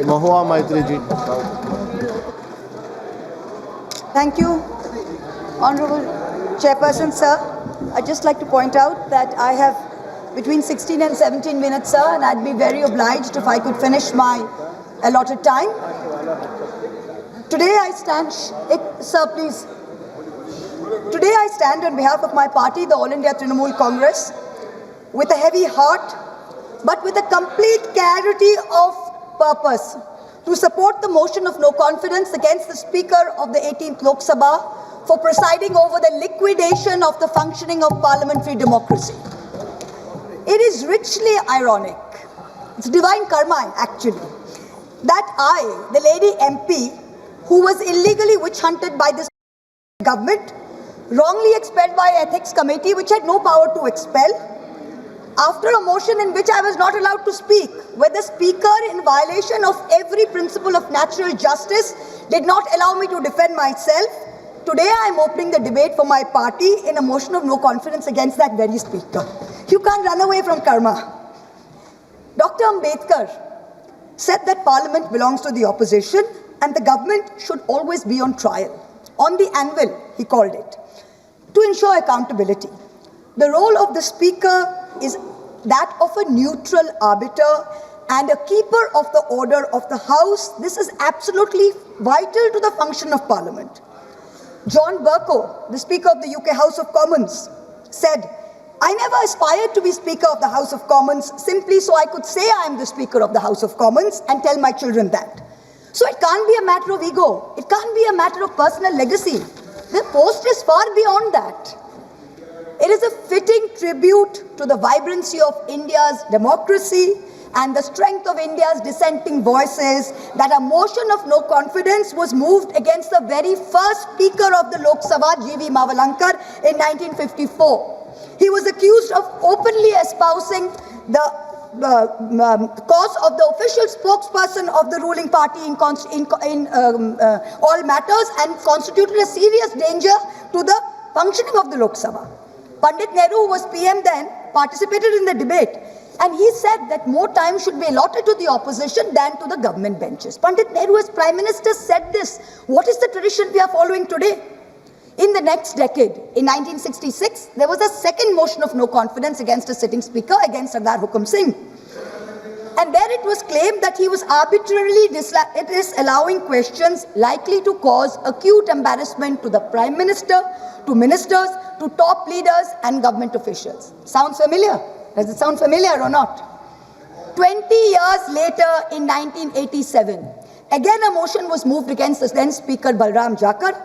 Mahua Maitri ji. Thank you, Honorable Chairperson, sir. I'd just like to point out that I have between 16 and 17 minutes, sir, and I'd be very obliged if I could finish my allotted time. Today I stand, sir, please. Today I stand on behalf of my party, the All India Trinamool Congress, with a heavy heart, but with a complete clarity of purpose to support the motion of no confidence against the Speaker of the 18th Lok Sabha for presiding over the liquidation of the functioning of parliamentary democracy. It is richly ironic, it's divine karma actually, that I, the lady MP, who was illegally witch-hunted by this government, wrongly expelled by Ethics Committee, which had no power to expel, after a motion in which I was not allowed to speak, where the Speaker, in violation of every principle of natural justice, did not allow me to defend myself. Today I am opening the debate for my party in a motion of no confidence against that very Speaker. You can't run away from karma. Dr. Ambedkar said that Parliament belongs to the opposition and the government should always be on trial. On the anvil, he called it, to ensure accountability. The role of the Speaker is that of a neutral arbiter and a keeper of the order of the House. This is absolutely vital to the function of Parliament. John Bercow, the Speaker of the UK House of Commons, said, "I never aspired to be Speaker of the House of Commons simply so I could say I am the Speaker of the House of Commons and tell my children that." So it can't be a matter of ego. It can't be a matter of personal legacy. The post is far beyond that. It is a fitting tribute to the vibrancy of India's democracy and the strength of India's dissenting voices that a motion of no confidence was moved against the very first Speaker of the Lok Sabha, G.V. Mavalankar, in 1954. He was accused of openly espousing the cause of the official spokesperson of the ruling party in all matters and constituted a serious danger to the functioning of the Lok Sabha. Pandit Nehru, who was PM then, participated in the debate, and he said that more time should be allotted to the opposition than to the government benches. Pandit Nehru as Prime Minister said this. What is the tradition we are following today? In the next decade, in 1966, there was a second motion of no confidence against a sitting Speaker, against Sardar Hukum Singh. And there it was claimed that he was arbitrarily disallowing questions likely to cause acute embarrassment to the Prime Minister, to ministers, to top leaders and government officials. Sounds familiar? Does it sound familiar or not? 20 years later, in 1987, again a motion was moved against the then Speaker Balram Jakar.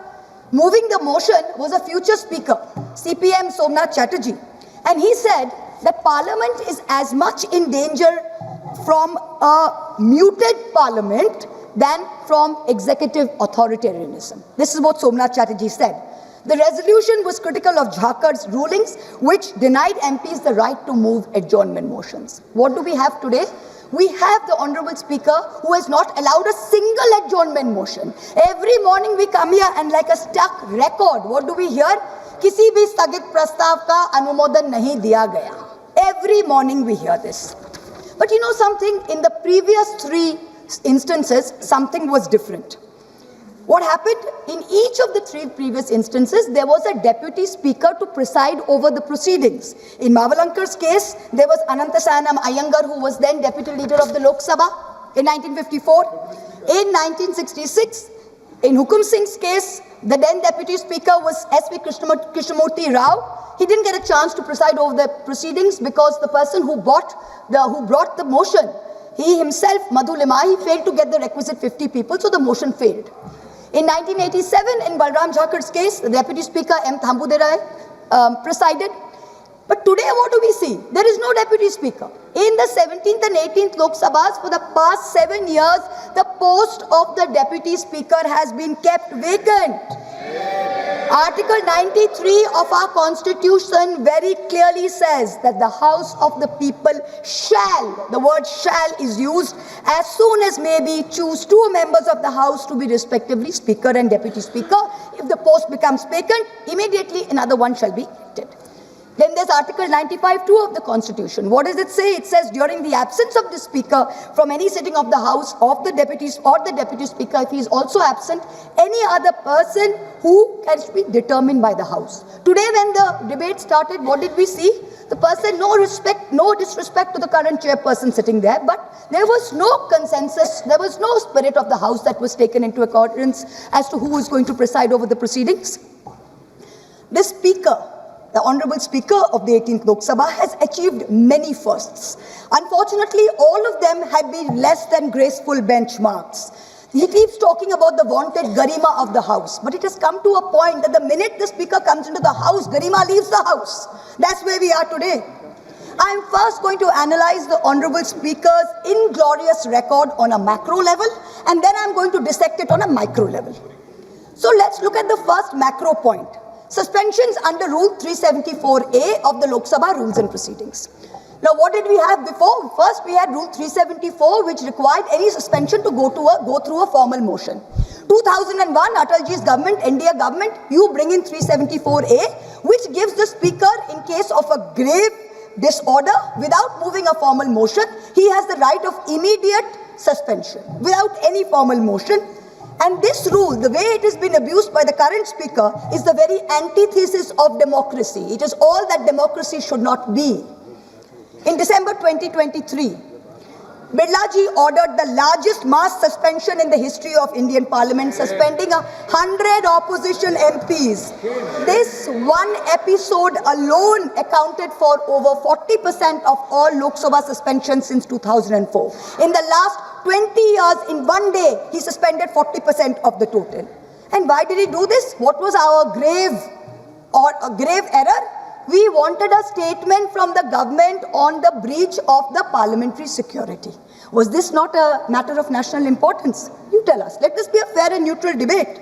Moving the motion was a future Speaker, CPM Somnath Chatterjee. And he said that Parliament is as much in danger from a muted Parliament than from executive authoritarianism. This is what Somnath Chatterjee said. The resolution was critical of Jakar's rulings, which denied MPs the right to move adjournment motions. What do we have today? We have the Honorable Speaker who has not allowed a single adjournment motion. Every morning we come here and like a stuck record, what do we hear? Kisi bhi स्थगित प्रस्ताव का अनुमोदन नहीं दिया गया. Every morning we hear this. But you know something? In the previous 3 instances, something was different. What happened? In each of the 3 previous instances, there was a deputy speaker to preside over the proceedings. In Mavalankar's case, there was Anantasayanam Iyengar, who was then deputy leader of the Lok Sabha in 1954. In 1966, in Hukum Singh's case, the then deputy speaker was S.V. Krishnamurti Rao. He didn't get a chance to preside over the proceedings because the person who brought the motion, he himself, Madhu Limahi, failed to get the requisite 50 people, so the motion failed. In 1987, in Balram Jakar's case, the Deputy Speaker M. Thambuderai presided. But today, what do we see? There is no Deputy Speaker. In the 17th and 18th Lok Sabhas, for the past 7 years, the post of the Deputy Speaker has been kept vacant. Article 93 of our Constitution very clearly says that the House of the People shall, the word shall is used, as soon as may be, choose 2 members of the House to be respectively Speaker and Deputy Speaker. If the post becomes vacant, immediately another one shall be elected. Then there's Article 95(2) of the Constitution. What does it say? It says, during the absence of the Speaker from any sitting of the House, of the deputies or the Deputy Speaker, if he is also absent, any other person who can be determined by the House. Today, when the debate started, what did we see? The person, no disrespect to the current chairperson sitting there, but there was no consensus, there was no spirit of the House that was taken into accordance as to who is going to preside over the proceedings. The Speaker, the Honorable Speaker of the 18th Lok Sabha, has achieved many firsts. Unfortunately, all of them have been less than graceful benchmarks. He keeps talking about the vaunted garima of the House, but it has come to a point that the minute the Speaker comes into the House, garima leaves the House. That's where we are today. I am first going to analyze the Honorable Speaker's inglorious record on a macro level, and then I'm going to dissect it on a micro level. So let's look at the first macro point. Suspensions under Rule 374A of the Lok Sabha Rules and Proceedings. Now, what did we have before? First, we had Rule 374, which required any suspension to go through a formal motion. 2001, Atalji's government, NDA government, you bring in 374A, which gives the Speaker, in case of a grave disorder, without moving a formal motion, he has the right of immediate suspension, without any formal motion. And this rule, the way it has been abused by the current Speaker, is the very antithesis of democracy. It is all that democracy should not be. In December 2023, Birlaji ordered the largest mass suspension in the history of Indian Parliament, suspending 100 opposition MPs. This one episode alone accounted for over 40% of all Lok Sabha suspensions since 2004. In the last 20 years, in one day, he suspended 40% of the total. And why did he do this? What was our grave error? We wanted a statement from the government on the breach of the parliamentary security. Was this not a matter of national importance? You tell us. Let this be a fair and neutral debate.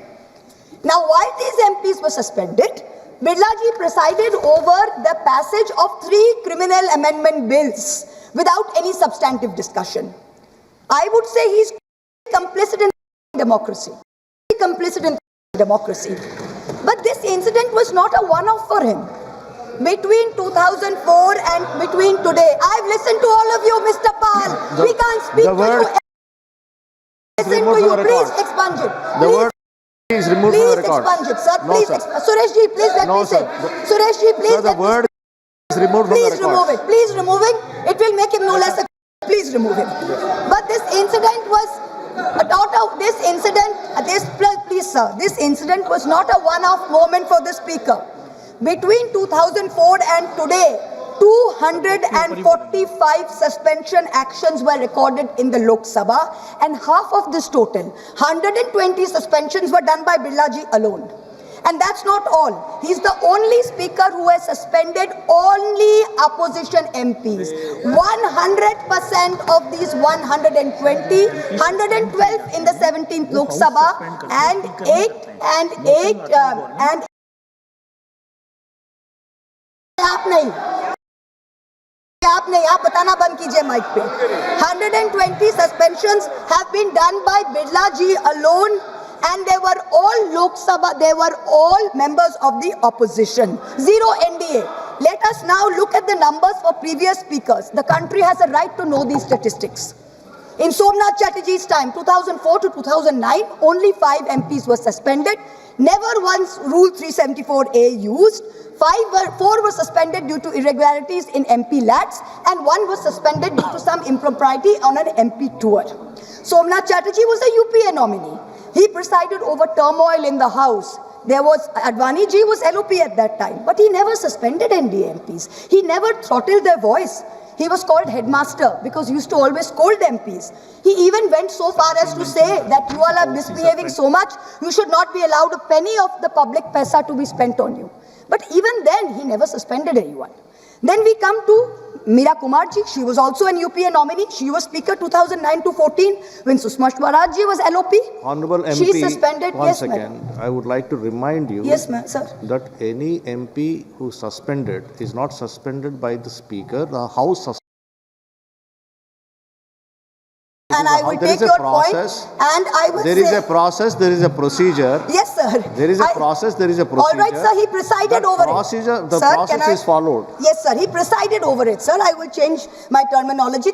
Now, while these MPs were suspended, Birlaji presided over the passage of 3 criminal amendment bills without any substantive discussion. I would say he's complicit in democracy. But this incident was not a one-off for him. Between 2004 and between today, I've listened to all of you, Mr. Pal. We can't speak to you. Listen to you. Please expunge it. The word is removed from the record. Please expunge it, sir. No, Please sir. Suresh ji, please let me say. Suresh ji, please Sir, the word is removed from the record. Please remove it. Please remove it. It will make him no less a... Please remove him. But this incident was this incident was not a one-off moment for the Speaker. Between 2004 and today, 245 suspension actions were recorded in the Lok Sabha, and half of this total, 120 suspensions, were done by Birlaji alone. And that's not all. He's the only Speaker who has suspended only opposition MPs. 100% of these 120, 112 in the 17th Lok Sabha, and 8 आप बताना बंद कीजिए mic पे. 120 suspensions have been done by Birlaji alone, and they were all Lok Sabha, they were all members of the opposition. 0 NDA. Let us now look at the numbers for previous speakers. The country has a right to know these statistics. In Somnath Chatterjee's time, 2004 to 2009, only 5 MPs were suspended. Never once Rule 374A used. 4 were suspended due to irregularities in MP lads, and 1 was suspended due to some impropriety on an MP tour. Somnath Chatterjee was a UPA nominee. He presided over turmoil in the House. Advani ji was LOP at that time, but he never suspended NDA MPs. He never throttled their voice. He was called headmaster because he used to always scold MPs. He even went so far as to say that you all are misbehaving so much, you should not be allowed a penny of the public paisa to be spent on you. But even then, he never suspended anyone. Then we come to Meera Kumarji. She was also an UPA nominee. She was Speaker 2009 to 14 when Sushma Swaraj ji was LOP. Honorable MP, she suspended. Once again, I would like to remind you sir. that any MP who suspended is not suspended by the Speaker. The House And I will take your point. And I will There say, is a process, there is a procedure. yes, sir. There is a process, there is a procedure. All right, sir. He presided over it. The Sir, process can I- is followed. Yes, sir. He presided over it, sir. I will change my terminology.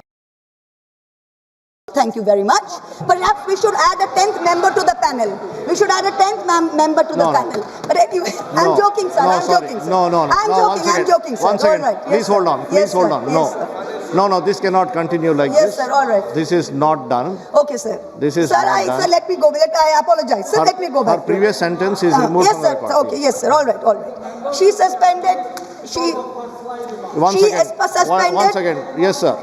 Thank you very much. Perhaps we should add a 10th member to the panel. We should add a 10th member to the No, no. panel. But anyway, I'm No. joking, sir. No, I'm sorry. joking, sir. No, no, no. I'm No, joking. I'm joking, sir. One second. All right. Please Yes, hold sir. on. Yes, Please hold sir. on. Yes, No. sir. No, this cannot continue like Yes, this. sir. All right. This is not done. Okay, sir. This is sir, not done. sir, let me go. I apologize. Sir, let me go back. Her previous sentence is removed Yes, from the sir. record. Okay, yes, sir. All right, all right. She suspended. One She second. is suspended. One second. Yes, sir.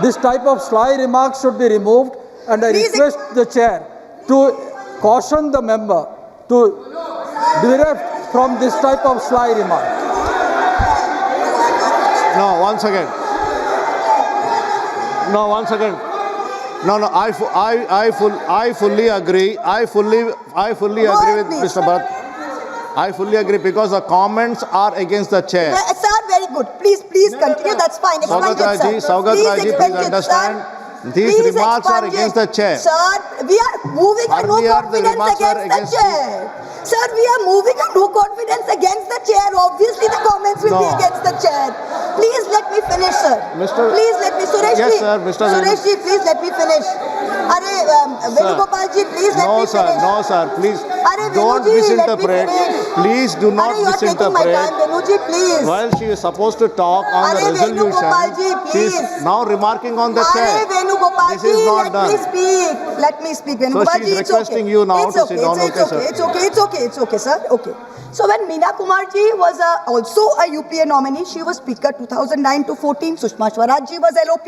This type of sly remarks should be removed, and I Please request the chair to caution the member to derive from this type of sly remark. No, one second. No, one second. No, no. I fully agree. I fully agree with please. Mr. Bharat. I fully agree because the comments are against the chair. Sir, very good. Please continue. That's fine. Expunge it, sir. Saugat Please Raji, expunge please it, understand. sir. These Please remarks are expunge against it. the chair. Sir, we are moving a no Earlier, the confidence remarks were against the against chair. Sir, we are moving a no confidence against the chair. Obviously, the comments will be No. against the chair. Please let me finish, sir. Mr. Please let me, Suresh Yes, ji. sir, Mr. Suresh ji, please let me finish. Venugopal ji, please let No, me sir. finish. No, sir. Please Venu don't ji, let me misinterpret. finish. Please do not You are taking my misinterpret. time, Venu ji, please. While she is supposed to talk on the Venugopal ji, resolution, she is please. now remarking on the Are chair. Venugopal This is ji, not let done. me speak. Let me speak. Venugopal she's ji, it's requesting okay. you now It's to okay. sit down. It's Okay, okay. sir. It's okay. It's okay. It's okay, sir. Okay. So when Meena Kumar ji was also a UPA nominee, she was Speaker 2009 to 14. Sushma Swaraj ji was LOP.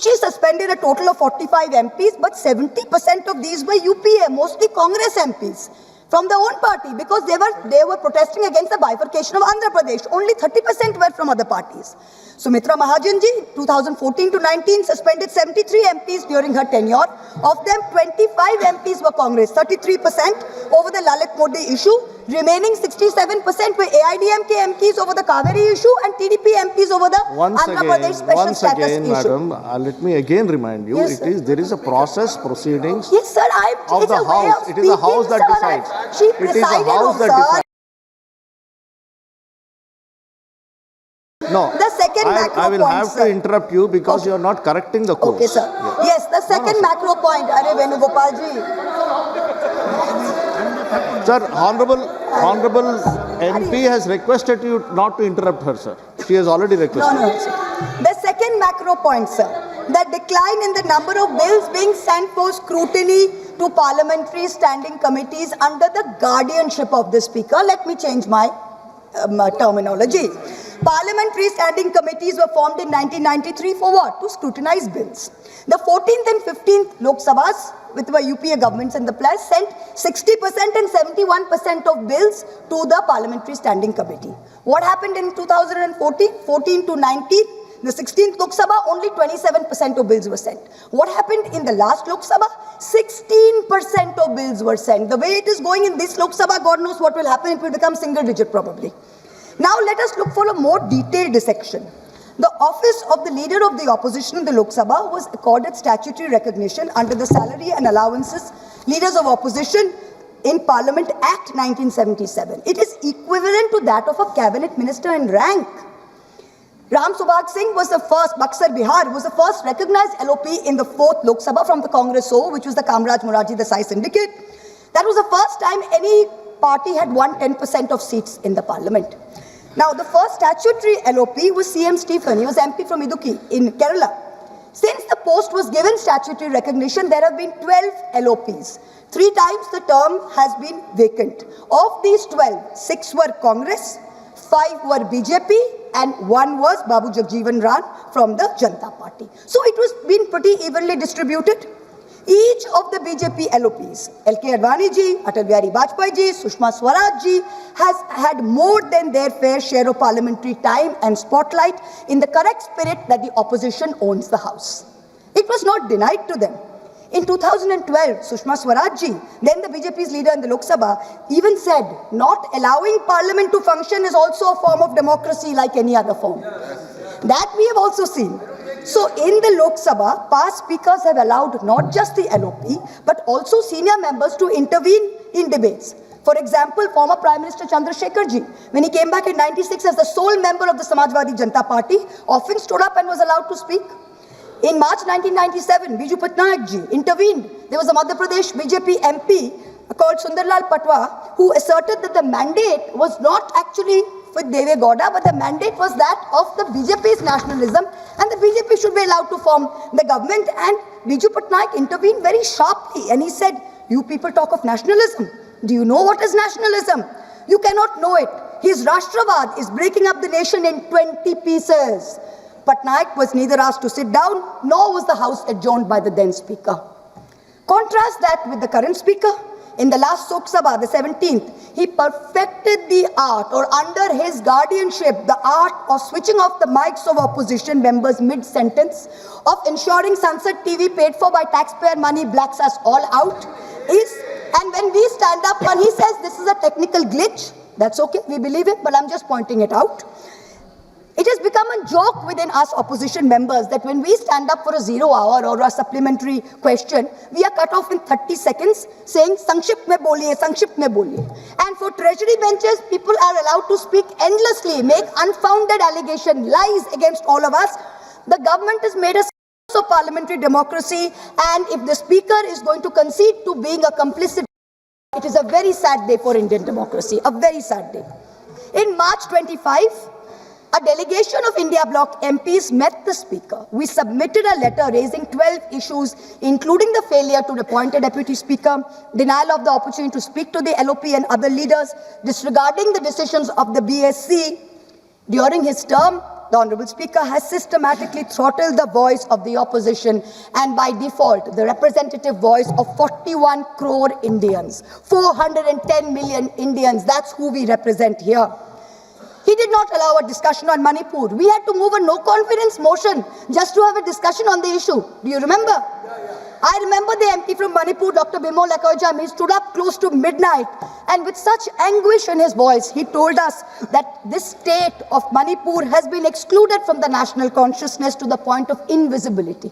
She suspended a total of 45 MPs, but 70% of these were UPA, mostly Congress MPs from their own party, because they were protesting against the bifurcation of Andhra Pradesh. Only 30% were from other parties. Sumitra Mahajan ji, 2014 to 19, suspended 73 MPs during her tenure. Of them, 25 MPs were Congress, 33% over the Lalit Modi issue. Remaining 67% were AIDMK MPs over the Kaveri issue and TDP MPs over the Andhra Pradesh special status issue. Madam, let me again remind you, Yes, there is a process, proceedings Yes, sir. of It's the a way House. of It is the House speaking, that sir. decides. She It is the presided House over, that sir. decides. No, The second macro I will point, have sir. to interrupt you because Okay. you are not correcting the course. Okay, sir. Yes, the second macro point. Are Venugopal ji. Sir, Honorable MP has requested you not to interrupt her, sir. She has already requested. No, sir. The second macro point, sir. The decline in the number of bills being sent for scrutiny to parliamentary standing committees under the guardianship of the Speaker. Let me change my terminology. Parliamentary standing committees were formed in 1993 for what? To scrutinize bills. The 14th and 15th Lok Sabhas, with the UPA governments in the place, sent 60% and 71% of bills to the Parliamentary Standing Committee. What happened in 2014? 14 to 19, the 16th Lok Sabha, only 27% of bills were sent. What happened in the last Lok Sabha? 16% of bills were sent. The way it is going in this Lok Sabha, God knows what will happen. It will become single digit probably. Now let us look for a more detailed dissection. The office of the leader of the opposition in the Lok Sabha was accorded statutory recognition under the Salary and Allowances Leaders of Opposition in Parliament Act 1977. It is equivalent to that of a cabinet minister in rank. Ram Subhag Singh was the first, Buxar Bihar was the first recognized LOP in the 4th Lok Sabha from the Congress O, which was the Kamraj Morarji Desai syndicate. That was the first time any party had won 10% of seats in the parliament. Now, the first statutory LOP was CM Stephen. He was MP from Idukki in Kerala. Since the post was given statutory recognition, there have been 12 LOPs. 3 times the term has been vacant. Of these 12, 6 were Congress, 5 were BJP, and 1 was Babu Jagjeevan Ram from the Janata Party. So it was been pretty evenly distributed. Each of the BJP LOPs, LK Advani ji, Atal Bihari Vajpayee ji, Sushma Swaraj ji, has had more than their fair share of parliamentary time and spotlight in the correct spirit that the opposition owns the House. It was not denied to them. In 2012, Sushma Swaraj ji, then the BJP's leader in the Lok Sabha, even said, not allowing parliament to function is also a form of democracy like any other form. That we have also seen. So in the Lok Sabha, past speakers have allowed not just the LOP, but also senior members to intervene in debates. For example, former Prime Minister Chandrasekhar ji, when he came back in 96 as the sole member of the Samajwadi Janata Party, often stood up and was allowed to speak. In March 1997, Biju Patnaik ji intervened. There was a Madhya Pradesh BJP MP called Sundarlal Patwa who asserted that the mandate was not actually with Deve Gowda, but the mandate was that of the BJP's nationalism, and the BJP should be allowed to form the government. And Biju Patnaik intervened very sharply, and he said, "You people talk of nationalism. Do you know what is nationalism? You cannot know it. His Rashtravad is breaking up the nation in 20 pieces." Patnaik was neither asked to sit down, nor was the House adjourned by the then Speaker. Contrast that with the current Speaker. In the last Lok Sabha, the 17th, he perfected the art, or under his guardianship, the art of switching off the mics of opposition members mid-sentence, of ensuring Sansad TV paid for by taxpayer money blacks us all out. And when we stand up, when he says this is a technical glitch, that's okay, we believe it, but I'm just pointing it out. It has become a joke within us opposition members that when we stand up for a 0 hour or a supplementary question, we are cut off in 30 seconds saying, "Sankshipt mein boliye, sankshipt mein boliye." And for treasury benches, people are allowed to speak endlessly, make unfounded allegation, lies against all of us. The government has made us of parliamentary democracy, and if the Speaker is going to concede to being a complicit, it is a very sad day for Indian democracy, a very sad day. In March 25, a delegation of India Bloc MPs met the Speaker. We submitted a letter raising 12 issues, including the failure to appoint a Deputy Speaker, denial of the opportunity to speak to the LOP and other leaders, disregarding the decisions of the BSC. During his term, the Honorable Speaker has systematically throttled the voice of the opposition and by default, the representative voice of 41 crore Indians, 410 million Indians. That's who we represent here. He did not allow a discussion on Manipur. We had to move a no-confidence motion just to have a discussion on the issue. Do you remember? I remember the MP from Manipur, Dr. Bimol Ekojam. He stood up close to midnight, and with such anguish in his voice, he told us that this state of Manipur has been excluded from the national consciousness to the point of invisibility.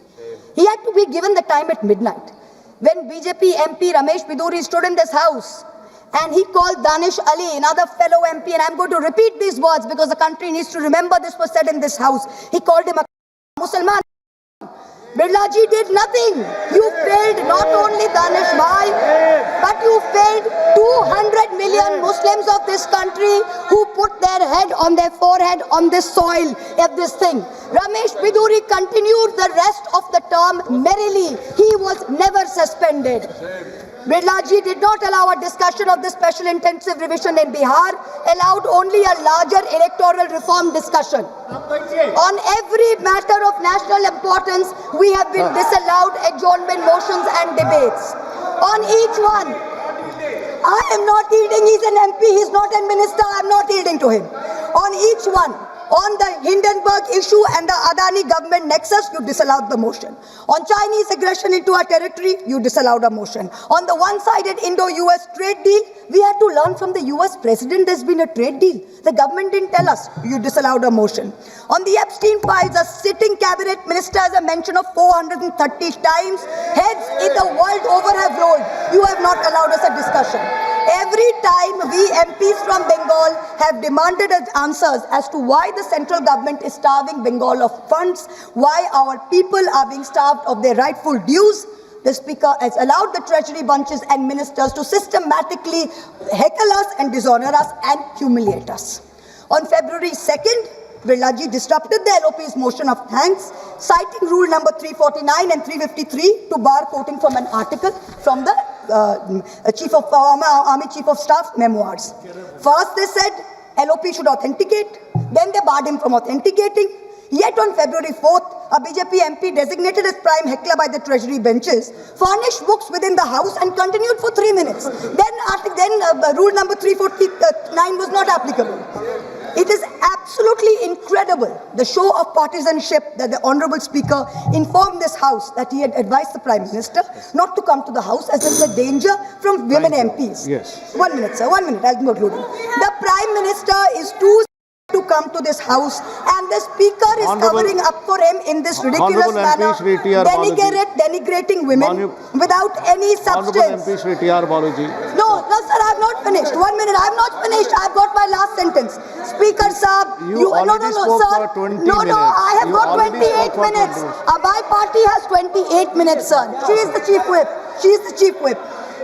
He had to be given the time at midnight. When BJP MP Ramesh Biduri stood in this house, and he called Danish Ali, another fellow MP, and I'm going to repeat these words because the country needs to remember this was said in this house. He called him a Musliman. Birla ji did nothing. You failed not only Danish Bhai, but you failed 200 million Muslims of this country who put their head on their forehead on this soil of this thing. Ramesh Biduri continued the rest of the term merrily. He was never suspended. Birla ji did not allow a discussion of the special intensive revision in Bihar, allowed only a larger electoral reform discussion. On every matter of national importance, we have been disallowed adjournment motions and debates. On each one, I am not yielding. He's an MP, he's not a minister. I'm not yielding to him. On each one, on the Hindenburg issue and the Adani government nexus, you disallowed the motion. On Chinese aggression into our territory, you disallowed a motion. On the one-sided Indo-US trade deal, we had to learn from the US president there's been a trade deal. The government didn't tell us. You disallowed a motion. On the Epstein files, a sitting cabinet minister has a mention of 430 times. Heads in the world over have rolled. You have not allowed us a discussion. Every time we MPs from Bengal have demanded answers as to why the central government is starving Bengal of funds, why our people are being starved of their rightful dues, the Speaker has allowed the treasury bunches and ministers to systematically heckle us and dishonor us and humiliate us. On February 2nd, Birla ji disrupted the LOP's motion of thanks, citing rule number 349 and 353 to bar quoting from an article from the Army Chief of Staff memoirs. First they said LOP should authenticate, then they barred him from authenticating. Yet on February 4th, a BJP MP designated as prime heckler by the treasury benches furnished books within the house and continued for 3 minutes. Then rule number 349 was not applicable. It is absolutely incredible, the show of partisanship that the Honorable Speaker informed this House that he had advised the Prime Minister not to come to the House as there is a danger from women MPs. Yes. 1 minute, sir, 1 minute, I'll conclude. The Prime Minister is too to come to this house and the speaker is Honorable- covering up for him in this ridiculous Honorable MP manner, Shri T.R. Balaji. denigrating women without any Honorable substance. MP Shri T.R. Balaji. No, sir, I have not finished. 1 minute, I have not finished. I have got my last sentence. Speaker Saab, You already spoke sir. for 20 No, minutes. I have You got already 28 spoke for 20 minutes. minutes. My party has 28 minutes, sir. She is the chief whip. She is the chief whip.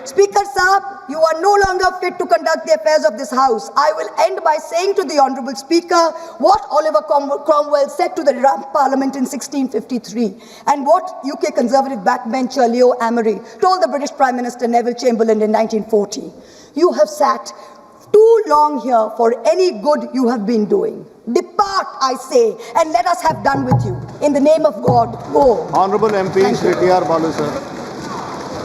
Speaker Saab, you are no longer fit to conduct the affairs of this house. I will end by saying to the Honourable Speaker what Oliver Cromwell said to the Parliament in 1653 and what UK Conservative backbencher Leo Amery told the British Prime Minister Neville Chamberlain in 1940. You have sat too long here for any good you have been doing. Depart, I say, and let us have done with you. In the name of God, go. Honorable MP Shri T.R. Balu, sir.